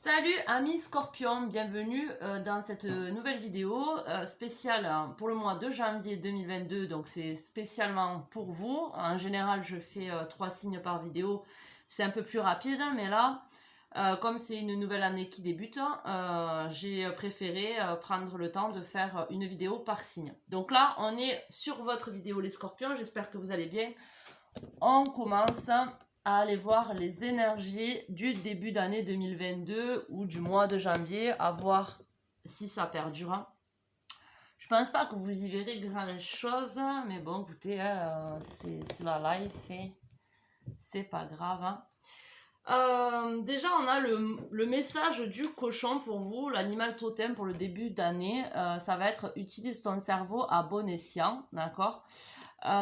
Salut amis Scorpion, bienvenue dans cette nouvelle vidéo spéciale pour le mois de janvier 2022, donc c'est spécialement pour vous. En général je fais 3 signes par vidéo, c'est un peu plus rapide, mais là comme c'est une nouvelle année qui débute, j'ai préféré prendre le temps de faire une vidéo par signe. Donc là on est sur votre vidéo les Scorpions, j'espère que vous allez bien. On commence à aller voir les énergies du début d'année 2022 ou du mois de janvier, à voir si ça perdure. Je pense pas que vous y verrez grand chose, mais bon, écoutez, c'est la life et c'est pas grave. Déjà, on a le message du cochon pour vous, l'animal totem pour le début d'année. Ça va être utilise ton cerveau à bon escient, d'accord?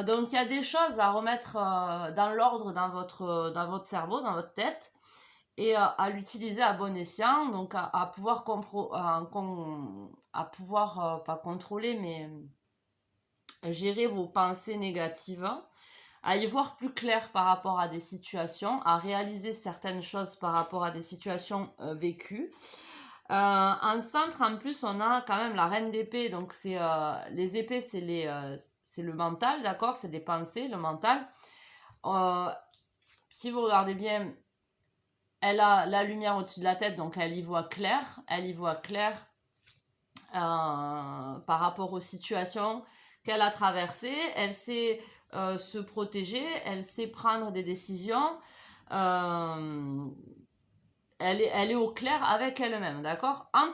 Donc il y a des choses à remettre dans l'ordre dans votre cerveau, dans votre tête, et à l'utiliser à bon escient, donc à pouvoir, pas contrôler, mais gérer vos pensées négatives, à y voir plus clair par rapport à des situations, à réaliser certaines choses par rapport à des situations vécues. En centre, en plus, on a quand même la reine d'épée, donc c'est les épées, c'est le mental, d'accord? C'est des pensées, le mental. Si vous regardez bien, elle a la lumière au-dessus de la tête, donc elle y voit clair. Elle y voit clair par rapport aux situations qu'elle a traversées. Elle sait se protéger, elle sait prendre des décisions. Elle est au clair avec elle-même, d'accord? À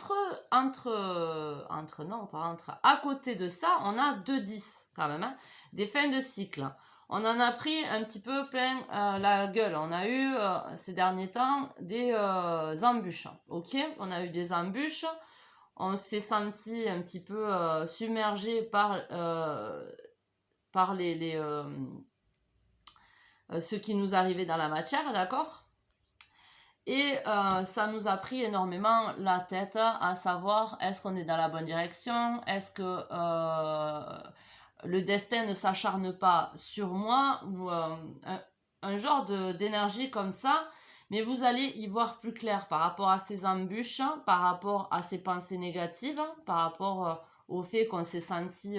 côté de ça, on a 2-10 quand même, hein, des fins de cycle. On en a pris un petit peu plein la gueule. On a eu ces derniers temps des embûches, ok? On a eu des embûches. On s'est senti un petit peu submergé par ce qui nous arrivait dans la matière, d'accord? Et ça nous a pris énormément la tête à savoir est-ce qu'on est dans la bonne direction, est-ce que le destin ne s'acharne pas sur moi, ou un genre d'énergie comme ça, mais vous allez y voir plus clair par rapport à ces embûches, par rapport à ces pensées négatives, par rapport au fait qu'on s'est senti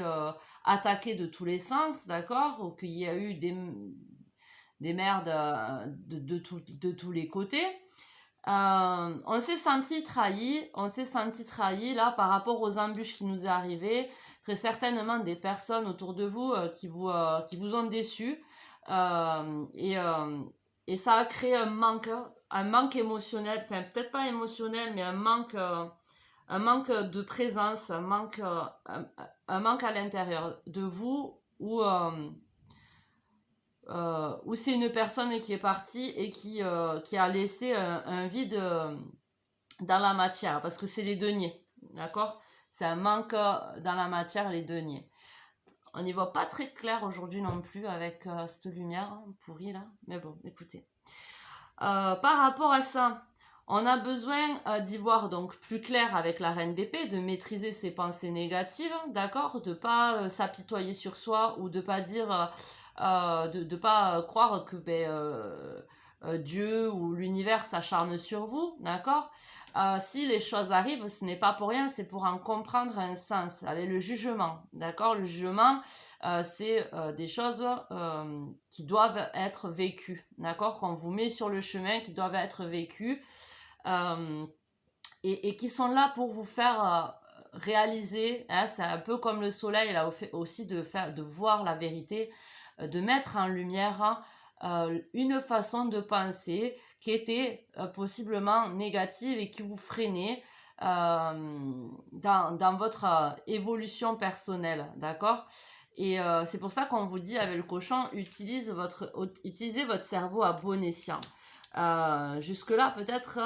attaqué de tous les sens, d'accord, ou qu'il y a eu des merdes de tous les côtés. On s'est senti trahi là par rapport aux embûches qui nous est arrivé. Très certainement des personnes autour de vous qui vous ont déçu, et ça a créé un manque émotionnel, enfin peut-être pas émotionnel, mais un manque de présence, un manque à l'intérieur de vous, où c'est une personne qui est partie et qui a laissé un vide dans la matière, parce que c'est les deniers, d'accord? C'est un manque dans la matière, les deniers. On n'y voit pas très clair aujourd'hui non plus avec cette lumière pourrie là, mais bon, écoutez. Par rapport à ça, on a besoin d'y voir donc plus clair avec la reine d'épée, de maîtriser ses pensées négatives, d'accord? De pas s'apitoyer sur soi, ou de pas dire... de pas croire que Dieu ou l'univers s'acharne sur vous, d'accord? Si les choses arrivent, ce n'est pas pour rien, c'est pour en comprendre un sens, avec le jugement, d'accord? Le jugement, c'est des choses qui doivent être vécues, d'accord? Qu'on vous met sur le chemin, qui doivent être vécues, et qui sont là pour vous faire réaliser, hein, c'est un peu comme le soleil, là, aussi de voir la vérité, de mettre en lumière une façon de penser qui était possiblement négative et qui vous freinait dans votre évolution personnelle, d'accord? Et c'est pour ça qu'on vous dit avec le cochon, utilisez votre cerveau à bon escient. Jusque-là, peut-être,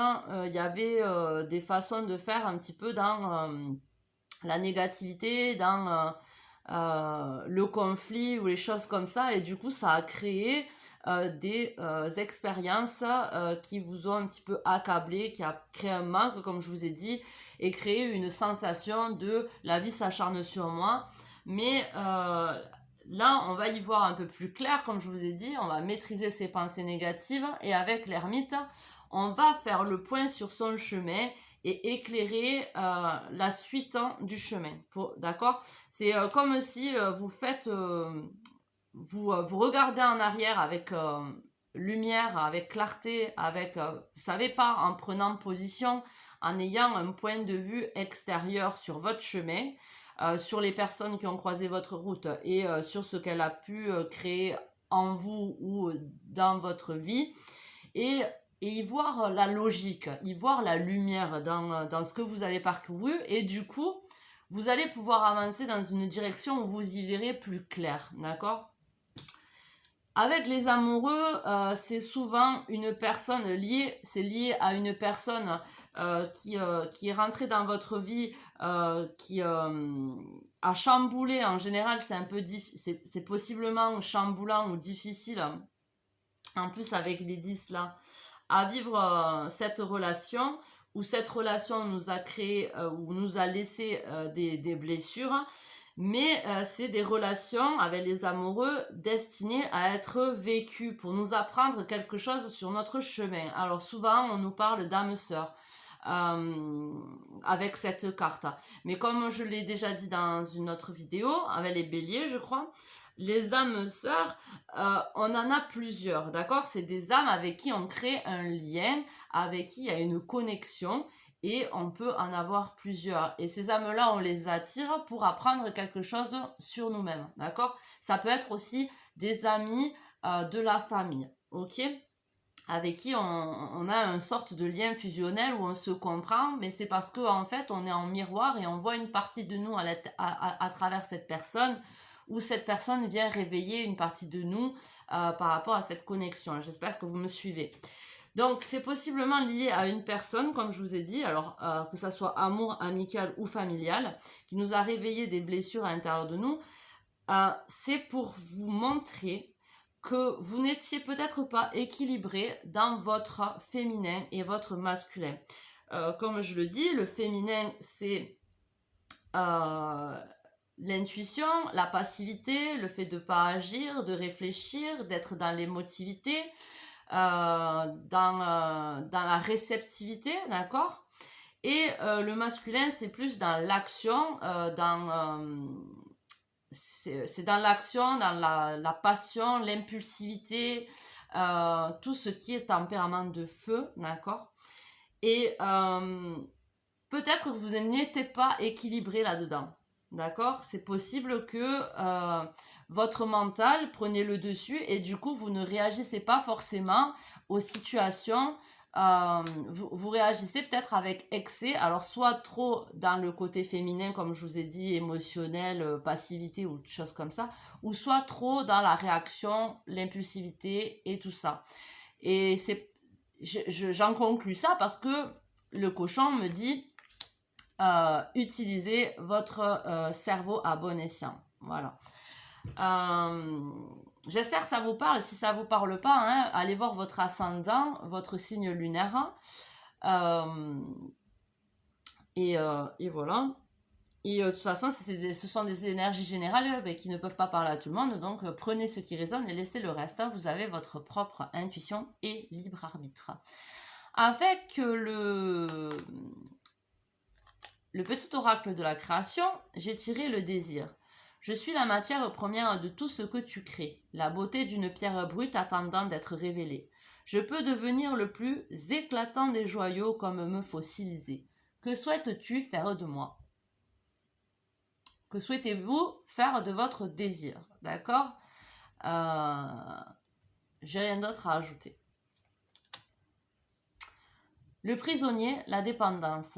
il y avait des façons de faire un petit peu dans la négativité, dans le conflit ou les choses comme ça, et du coup ça a créé des expériences qui vous ont un petit peu accablé, qui a créé un manque comme je vous ai dit, et créé une sensation de la vie s'acharne sur moi. Mais là on va y voir un peu plus clair, comme je vous ai dit, on va maîtriser ces pensées négatives, et avec l'ermite on va faire le point sur son chemin et éclairer la suite du chemin. D'accord? C'est comme si vous faites... vous regardez en arrière avec lumière, avec clarté, avec, vous savez pas, en prenant position, en ayant un point de vue extérieur sur votre chemin, sur les personnes qui ont croisé votre route et sur ce qu'elle a pu créer en vous ou dans votre vie, et y voir la logique, y voir la lumière dans ce que vous avez parcouru, et du coup, vous allez pouvoir avancer dans une direction où vous y verrez plus clair, d'accord? Avec les amoureux, c'est souvent une personne liée, c'est lié à une personne qui est rentrée dans votre vie, qui a chamboulé. En général, c'est un peu c'est possiblement chamboulant ou difficile, en plus avec les 10 là, à vivre cette relation, où cette relation nous a créé ou nous a laissé des blessures. Mais c'est des relations avec les amoureux destinées à être vécues pour nous apprendre quelque chose sur notre chemin. Alors souvent, on nous parle d'âme sœur avec cette carte. Mais comme je l'ai déjà dit dans une autre vidéo, avec les béliers, je crois, les âmes sœurs, on en a plusieurs, d'accord? C'est des âmes avec qui on crée un lien, avec qui il y a une connexion, et on peut en avoir plusieurs. Et ces âmes-là, on les attire pour apprendre quelque chose sur nous-mêmes, d'accord? Ça peut être aussi des amis de la famille, ok? Avec qui on a une sorte de lien fusionnel où on se comprend, mais c'est parce qu'en fait, on est en miroir et on voit une partie de nous à travers cette personne, où cette personne vient réveiller une partie de nous par rapport à cette connexion. J'espère que vous me suivez. Donc, c'est possiblement lié à une personne, comme je vous ai dit, alors que ça soit amour, amical ou familial, qui nous a réveillé des blessures à l'intérieur de nous. C'est pour vous montrer que vous n'étiez peut-être pas équilibré dans votre féminin et votre masculin. Comme je le dis, le féminin, c'est l'intuition, la passivité, le fait de ne pas agir, de réfléchir, d'être dans l'émotivité, dans la réceptivité, d'accord? Et le masculin, c'est plus dans l'action, c'est dans l'action, dans la passion, l'impulsivité, tout ce qui est tempérament de feu, d'accord? Et peut-être que vous n'étiez pas équilibré là-dedans, d'accord? C'est possible que votre mental prenait le dessus et du coup, vous ne réagissez pas forcément aux situations. Vous réagissez peut-être avec excès, alors soit trop dans le côté féminin, comme je vous ai dit, émotionnel, passivité ou choses comme ça, ou soit trop dans la réaction, l'impulsivité et tout ça. Et j'en conclus ça parce que le cochon me dit utilisez votre cerveau à bon escient. Voilà. J'espère que ça vous parle. Si ça vous parle pas, hein, allez voir votre ascendant, votre signe lunaire. Et voilà. Et de toute façon, ce sont des énergies générales qui ne peuvent pas parler à tout le monde. Donc, prenez ce qui résonne et laissez le reste. Vous avez votre propre intuition et libre arbitre. Avec le petit oracle de la création, j'ai tiré le désir. Je suis la matière première de tout ce que tu crées, la beauté d'une pierre brute attendant d'être révélée. Je peux devenir le plus éclatant des joyaux comme me fossiliser. Que souhaites-tu faire de moi? Que souhaitez-vous faire de votre désir? D'accord? J'ai rien d'autre à ajouter. Le prisonnier, la dépendance.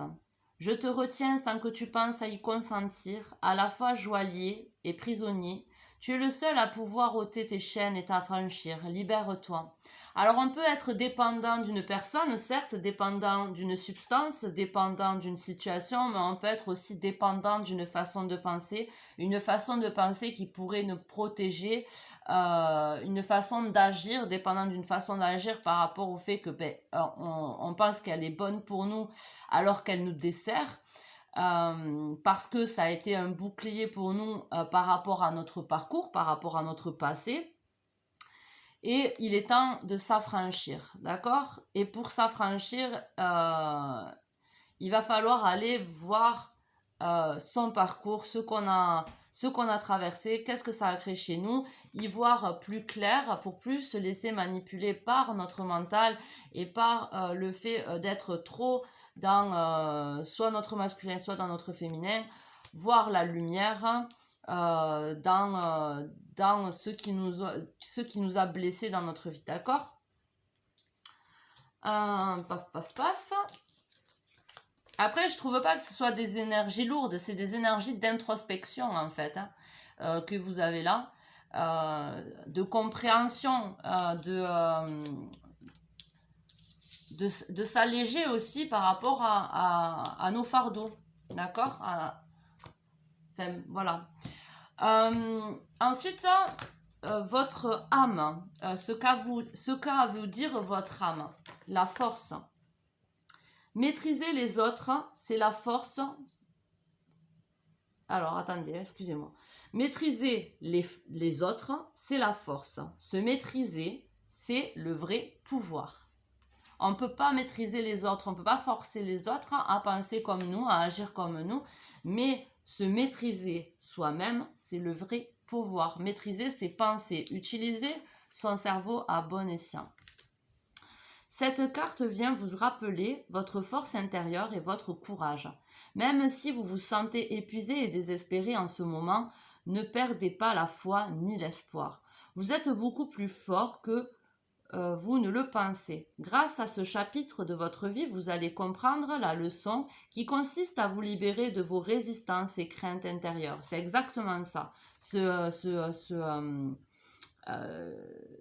Je te retiens sans que tu penses à y consentir, à la fois joaillier et prisonnier. Tu es le seul à pouvoir ôter tes chaînes et t'affranchir. Libère-toi. Alors on peut être dépendant d'une personne, certes, dépendant d'une substance, dépendant d'une situation, mais on peut être aussi dépendant d'une façon de penser, une façon de penser qui pourrait nous protéger, une façon d'agir, dépendant d'une façon d'agir par rapport au fait que on pense qu'elle est bonne pour nous alors qu'elle nous dessert. Parce que ça a été un bouclier pour nous par rapport à notre parcours, par rapport à notre passé. Et il est temps de s'affranchir, d'accord? Et pour s'affranchir, il va falloir aller voir son parcours, ce qu'on a traversé, qu'est-ce que ça a créé chez nous, y voir plus clair pour plus se laisser manipuler par notre mental et par le fait d'être trop dans soit notre masculin, soit dans notre féminin, voir la lumière dans ce qui nous a blessés dans notre vie, d'accord? Paf, paf, paf. Après, je trouve pas que ce soit des énergies lourdes, c'est des énergies d'introspection en fait, hein, que vous avez là, de compréhension, de s'alléger aussi par rapport à nos fardeaux, d'accord? Enfin, voilà. Ensuite, votre âme, ce qu'a vous dire votre âme, la force. Maîtriser les autres, c'est la force. Alors, attendez, excusez-moi. Maîtriser les autres, c'est la force. Se maîtriser, c'est le vrai pouvoir. On ne peut pas maîtriser les autres, on ne peut pas forcer les autres à penser comme nous, à agir comme nous, mais se maîtriser soi-même, c'est le vrai pouvoir. Maîtriser ses pensées, utiliser son cerveau à bon escient. Cette carte vient vous rappeler votre force intérieure et votre courage. Même si vous vous sentez épuisé et désespéré en ce moment, ne perdez pas la foi ni l'espoir. Vous êtes beaucoup plus fort que vous ne le pensez. Grâce à ce chapitre de votre vie, vous allez comprendre la leçon qui consiste à vous libérer de vos résistances et craintes intérieures. C'est exactement ça.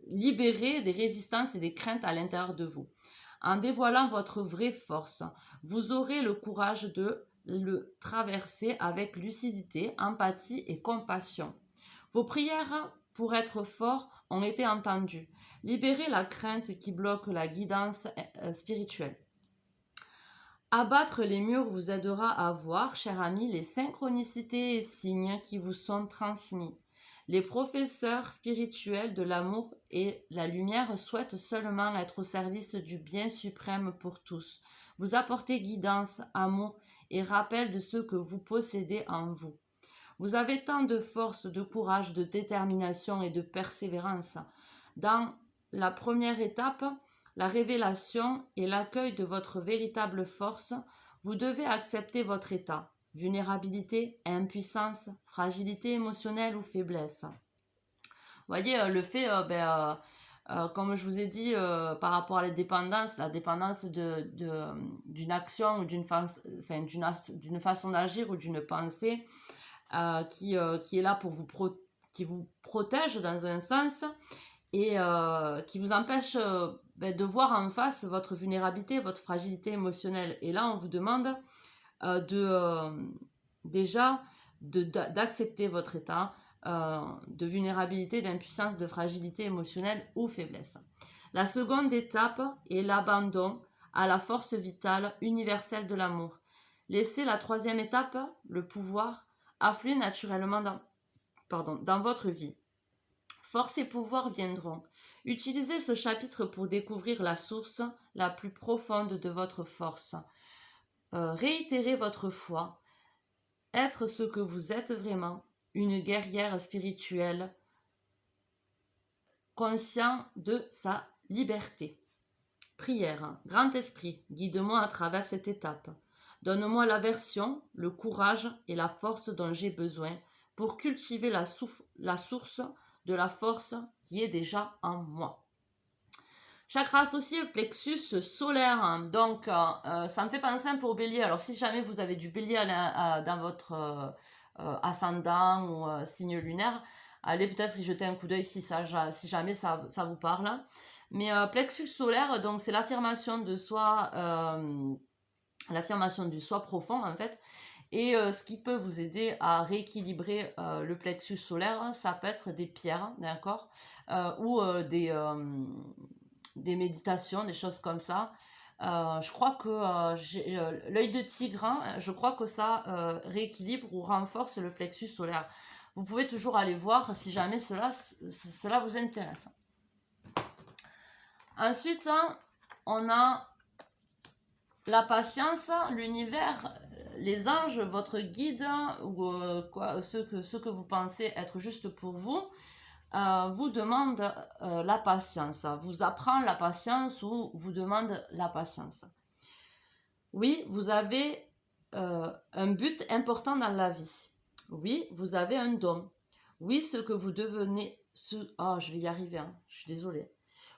Libérer des résistances et des craintes à l'intérieur de vous. En dévoilant votre vraie force, vous aurez le courage de le traverser avec lucidité, empathie et compassion. Vos prières pour être fort ont été entendues. Libérez la crainte qui bloque la guidance spirituelle. Abattre les murs vous aidera à voir, cher ami, les synchronicités et signes qui vous sont transmis. Les professeurs spirituels de l'amour et la lumière souhaitent seulement être au service du bien suprême pour tous. Vous apportez guidance, amour et rappel de ce que vous possédez en vous. Vous avez tant de force, de courage, de détermination et de persévérance. Dans la première étape, la révélation et l'accueil de votre véritable force, vous devez accepter votre état. Vulnérabilité, impuissance, fragilité émotionnelle ou faiblesse. Vous voyez, le fait, comme je vous ai dit, par rapport à la dépendance d'une action ou d'une façon d'agir ou d'une pensée qui est là pour qui vous protège dans un sens et qui vous empêche de voir en face votre vulnérabilité, votre fragilité émotionnelle. Et là, on vous demande déjà d'accepter votre état de vulnérabilité, d'impuissance, de fragilité émotionnelle ou faiblesse. La seconde étape est l'abandon à la force vitale universelle de l'amour. Laissez la troisième étape, le pouvoir, affluer naturellement dans votre vie. Force et pouvoir viendront. Utilisez ce chapitre pour découvrir la source la plus profonde de votre force. Réitérez votre foi. Être ce que vous êtes vraiment, une guerrière spirituelle, conscient de sa liberté. Prière. Grand Esprit, guide-moi à travers cette étape. Donne-moi la version, le courage et la force dont j'ai besoin pour cultiver la source de la force qui est déjà en moi. Chakra associé, plexus solaire. Donc, ça me fait penser un peu au bélier. Alors, si jamais vous avez du bélier dans votre ascendant ou signe lunaire, allez peut-être y jeter un coup d'œil si jamais ça vous parle. Mais plexus solaire, donc c'est l'affirmation de soi, l'affirmation du soi profond en fait. Et ce qui peut vous aider à rééquilibrer le plexus solaire, ça peut être des pierres, d'accord, ou des méditations, des choses comme ça. Je crois que l'œil de tigre, hein, je crois que ça rééquilibre ou renforce le plexus solaire. Vous pouvez toujours aller voir si jamais cela vous intéresse. Ensuite, hein, on a la patience, l'univers, les anges, votre guide, ou ce que vous pensez être juste pour vous, vous demande la patience, vous apprend la patience ou vous demande la patience. Oui, vous avez un but important dans la vie. Oui, vous avez un don. Oui, ce que vous devenez... Oh, je vais y arriver, hein. Je suis désolée.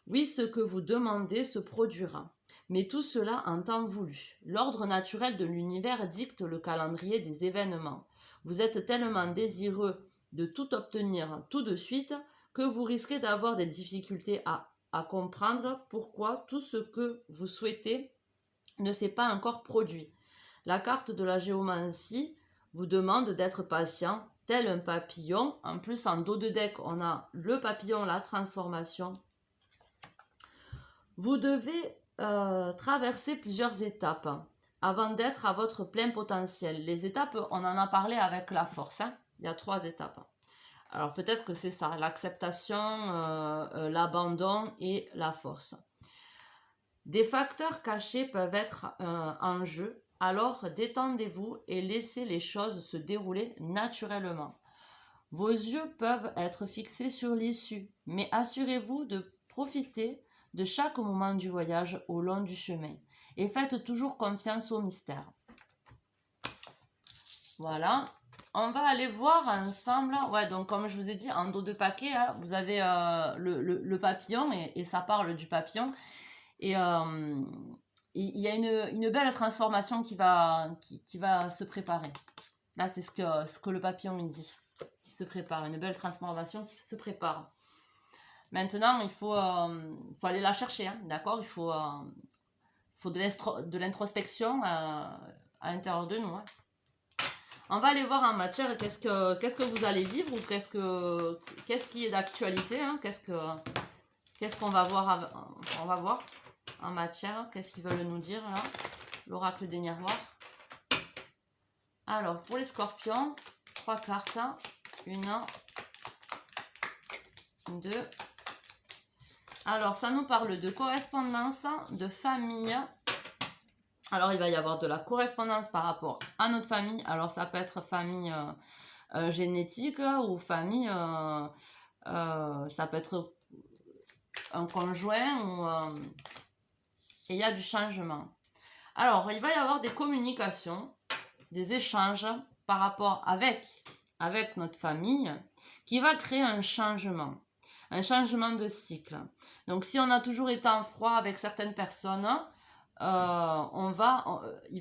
Oui, ce que vous demandez se produira. Mais tout cela en temps voulu. L'ordre naturel de l'univers dicte le calendrier des événements. Vous êtes tellement désireux de tout obtenir tout de suite que vous risquez d'avoir des difficultés à comprendre pourquoi tout ce que vous souhaitez ne s'est pas encore produit. La carte de la géomancie vous demande d'être patient, tel un papillon. En plus, en dos de deck, on a le papillon, la transformation. Vous devez traverser plusieurs étapes avant d'être à votre plein potentiel. Les étapes, on en a parlé avec la force. Hein. Il y a 3 étapes. Alors peut-être que c'est ça, l'acceptation, l'abandon et la force. Des facteurs cachés peuvent être en jeu, alors détendez-vous et laissez les choses se dérouler naturellement. Vos yeux peuvent être fixés sur l'issue, mais assurez-vous de profiter de chaque moment du voyage au long du chemin et faites toujours confiance au mystère. Voilà. On va aller voir ensemble. Ouais, donc comme je vous ai dit, en dos de paquet, hein, vous avez le papillon et ça parle du papillon. Et il y a une belle transformation qui va se préparer. Là, c'est ce que le papillon me dit. Qui se prépare. Une belle transformation qui se prépare. Maintenant, il faut aller la chercher. Hein, d'accord. Il faut de l'introspection à l'intérieur de nous. Hein. On va aller voir en matière qu'est-ce que vous allez vivre ou qu'est-ce qui est d'actualité. Hein, qu'est-ce qu'on va voir. On va voir en matière. Qu'est-ce qu'ils veulent nous dire là? L'oracle des miroirs. Alors, pour les scorpions, 3 cartes. 1, 2. Alors, ça nous parle de correspondance, de famille. Alors, il va y avoir de la correspondance par rapport à notre famille. Alors, ça peut être famille génétique ou famille... ça peut être un conjoint et il y a du changement. Alors, il va y avoir des communications, des échanges par rapport avec notre famille qui va créer un changement de cycle. Donc, si on a toujours été en froid avec certaines personnes, il va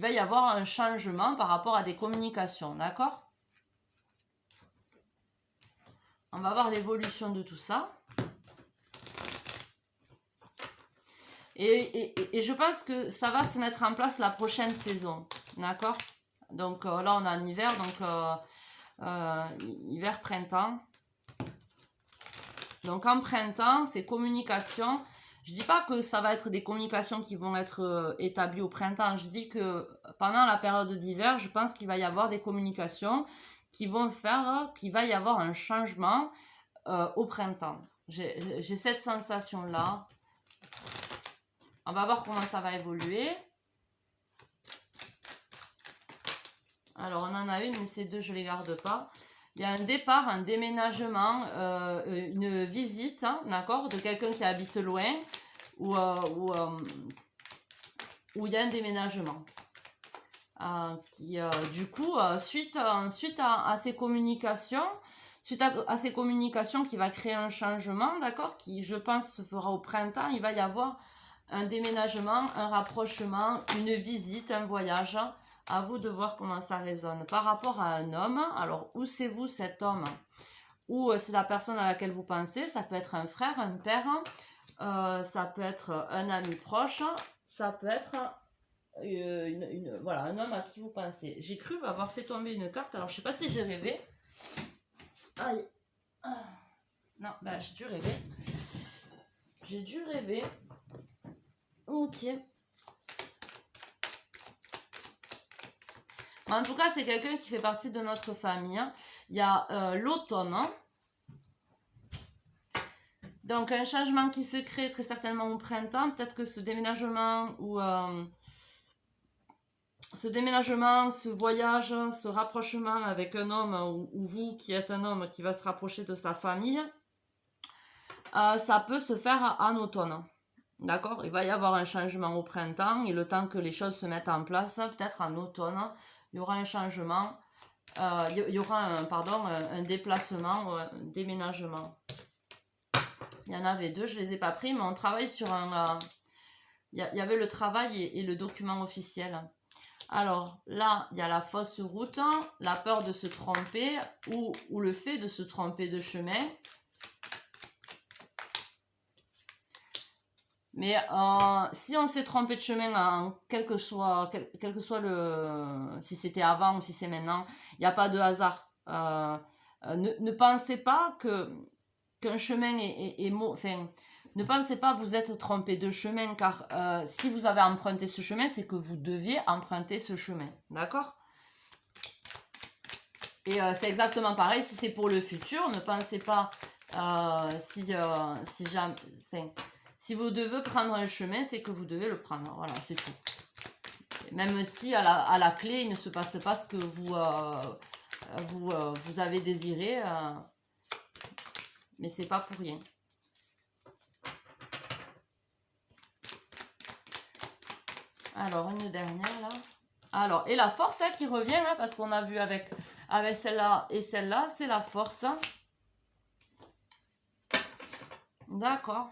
y avoir un changement par rapport à des communications, d'accord? On va voir l'évolution de tout ça. Et je pense que ça va se mettre en place la prochaine saison, d'accord? Donc là, on a un hiver, donc hiver-printemps. Donc en printemps, c'est communication. Je dis pas que ça va être des communications qui vont être établies au printemps. Je dis que pendant la période d'hiver, je pense qu'il va y avoir des communications qui vont faire qu'il va y avoir un changement au printemps. J'ai cette sensation-là. On va voir comment ça va évoluer. Alors, on en a une, mais ces 2, je ne les garde pas. Il y a un départ, un déménagement, une visite, hein, d'accord, de quelqu'un qui habite loin, où il y a un déménagement. Du coup, suite à ces communications, qui va créer un changement, d'accord, qui, je pense, se fera au printemps, il va y avoir un déménagement, un rapprochement, une visite, un voyage. À vous de voir comment ça résonne. Par rapport à un homme, alors où c'est vous cet homme? Ou c'est la personne à laquelle vous pensez? Ça peut être un frère, un père, ça peut être un ami proche, ça peut être voilà, un homme à qui vous pensez. J'ai cru avoir fait tomber une carte, alors je sais pas si j'ai rêvé. Aïe. Non, ben j'ai dû rêver. J'ai dû rêver. Ok. En tout cas, c'est quelqu'un qui fait partie de notre famille. Il y a l'automne. Donc, un changement qui se crée très certainement au printemps. Peut-être que ce déménagement ou ce voyage, ce rapprochement avec un homme ou vous qui êtes un homme qui va se rapprocher de sa famille, ça peut se faire en automne. D'accord? Il va y avoir un changement au printemps et le temps que les choses se mettent en place, peut-être en automne, il y aura un changement, il y aura un déplacement, un déménagement. Il y en avait deux, je ne les ai pas pris, mais on travaille sur un... il y avait le travail et le document officiel. Alors là, il y a la fausse route, la peur de se tromper ou le fait de se tromper de chemin. Mais si on s'est trompé de chemin, quel que soit le... si c'était avant ou si c'est maintenant, il n'y a pas de hasard. Ne pensez pas qu'un chemin est enfin, ne pensez pas vous êtes trompé de chemin, car si vous avez emprunté ce chemin, c'est que vous deviez emprunter ce chemin. D'accord? Et c'est exactement pareil si c'est pour le futur. Ne pensez pas si vous devez prendre un chemin, c'est que vous devez le prendre. Voilà, c'est tout. Même si à la clé, il ne se passe pas ce que vous avez désiré, mais c'est pas pour rien. Alors, une dernière là. Alors, et la force qui revient, hein, parce qu'on a vu avec celle-là et celle-là, c'est la force. D'accord.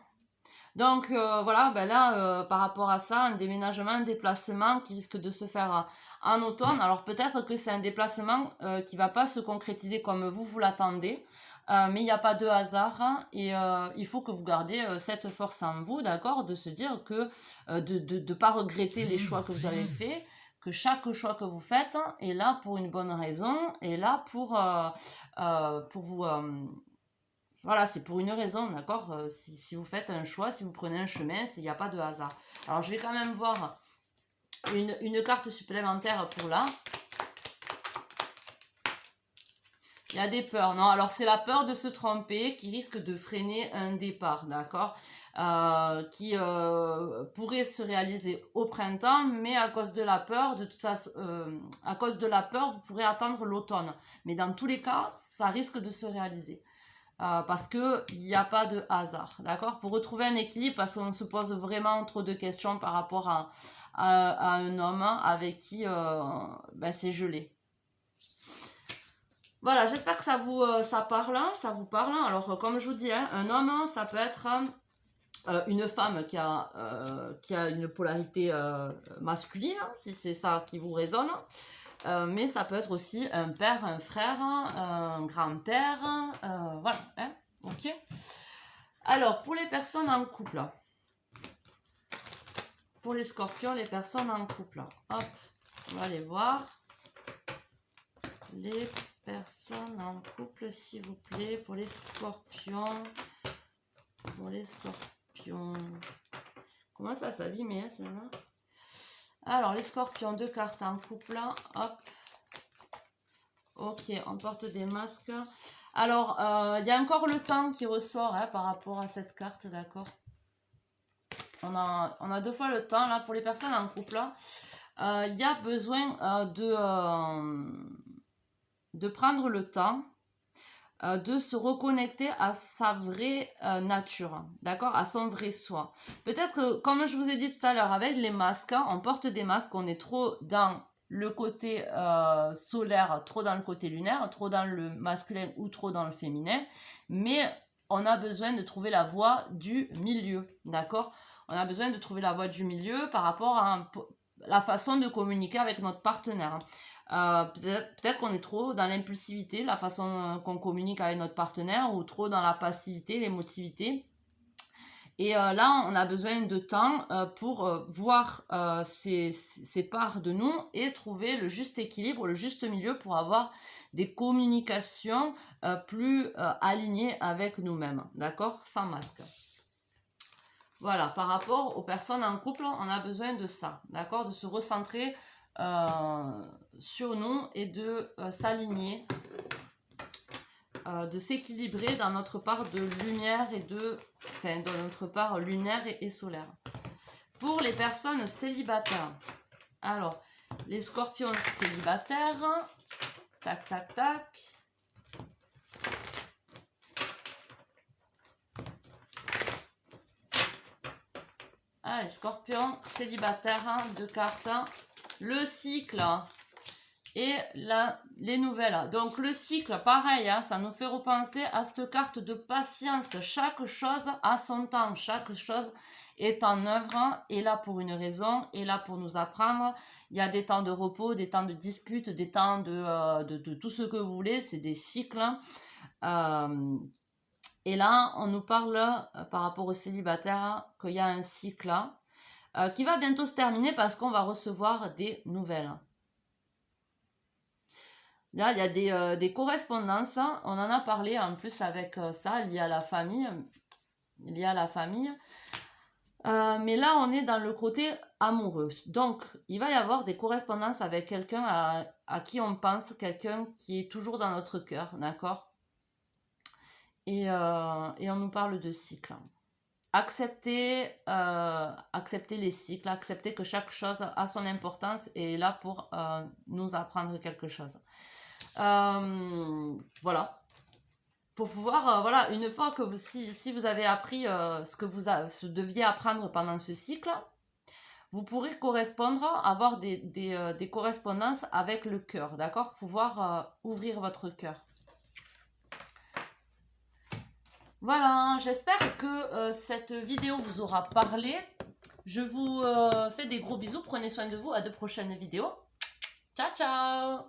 Donc voilà, ben là, par rapport à ça, un déménagement, un déplacement qui risque de se faire en automne. Alors peut-être que c'est un déplacement qui ne va pas se concrétiser comme vous l'attendez, mais il n'y a pas de hasard, hein, et il faut que vous gardiez cette force en vous, d'accord, de se dire que de ne pas regretter les choix que vous avez faits, que chaque choix que vous faites est là pour une bonne raison, est là pour vous... voilà, c'est pour une raison, d'accord? Si vous faites un choix, si vous prenez un chemin, il n'y a pas de hasard. Alors, je vais quand même voir une carte supplémentaire pour là. Il y a des peurs, non? Alors, c'est la peur de se tromper qui risque de freiner un départ, d'accord? Qui pourrait se réaliser au printemps, mais à cause de la peur, de toute façon, à cause de la peur, vous pourrez attendre l'automne. Mais dans tous les cas, ça risque de se réaliser. Parce qu'il n'y a pas de hasard, d'accord? Pour retrouver un équilibre, parce qu'on se pose vraiment trop de questions par rapport à un homme avec qui c'est gelé. Voilà, j'espère que ça vous parle. Alors, comme je vous dis, hein, un homme, ça peut être une femme qui a une polarité masculine, si c'est ça qui vous résonne. Mais ça peut être aussi un père, un frère, un grand-père, voilà, hein, ok. Alors, pour les personnes en couple, pour les scorpions, les personnes en couple, hop, on va aller voir. Les personnes en couple, s'il vous plaît, pour les scorpions. Comment ça s'abîme, hein, celle-là? Alors, les scorpions, 2 cartes en couple, hop. Ok, on porte des masques. Alors, il y a encore le temps qui ressort hein, par rapport à cette carte, d'accord? On a 2 fois le temps, là, pour les personnes en couple. Il y a besoin de prendre le temps de se reconnecter à sa vraie nature, d'accord, à son vrai soi. Peut-être que, comme je vous ai dit tout à l'heure, avec les masques, on porte des masques, on est trop dans le côté solaire, trop dans le côté lunaire, trop dans le masculin ou trop dans le féminin, mais on a besoin de trouver la voie du milieu, d'accord? On a besoin de trouver la voie du milieu par rapport à la façon de communiquer avec notre partenaire. Peut-être qu'on est trop dans l'impulsivité, la façon qu'on communique avec notre partenaire, ou trop dans la passivité, l'émotivité. Et là, on a besoin de temps pour voir ces parts de nous et trouver le juste équilibre, le juste milieu pour avoir des communications plus alignées avec nous-mêmes, d'accord? Sans masque. Voilà, par rapport aux personnes en couple, on a besoin de ça, d'accord? De se recentrer sur nous et de s'aligner de s'équilibrer dans notre part de lumière et enfin, dans notre part lunaire et solaire. Pour les personnes célibataires, alors, les scorpions célibataires, tac, tac, tac. Ah, les scorpions célibataires, deux cartes, le cycle et les nouvelles. Donc le cycle, pareil, hein, ça nous fait repenser à cette carte de patience. Chaque chose a son temps, chaque chose est en œuvre, est là pour une raison, est là pour nous apprendre. Il y a des temps de repos, des temps de dispute, des temps de tout ce que vous voulez, c'est des cycles. Et là, on nous parle, par rapport aux célibataires, qu'il y a un cycle qui va bientôt se terminer parce qu'on va recevoir des nouvelles. Là, il y a des correspondances. On en a parlé en plus avec ça, lié à la famille. Mais là, on est dans le côté amoureux. Donc, il va y avoir des correspondances avec quelqu'un à qui on pense, quelqu'un qui est toujours dans notre cœur, d'accord ? Et on nous parle de cycle. Accepter les cycles, accepter que chaque chose a son importance et est là pour nous apprendre quelque chose. Voilà. Pour pouvoir, voilà, une fois que si vous avez appris ce que vous deviez apprendre pendant ce cycle, vous pourrez correspondre, avoir des correspondances avec le cœur, d'accord ? Pouvoir ouvrir votre cœur. Voilà, j'espère que cette vidéo vous aura parlé. Je vous fais des gros bisous, prenez soin de vous, à de prochaines vidéos. Ciao, ciao!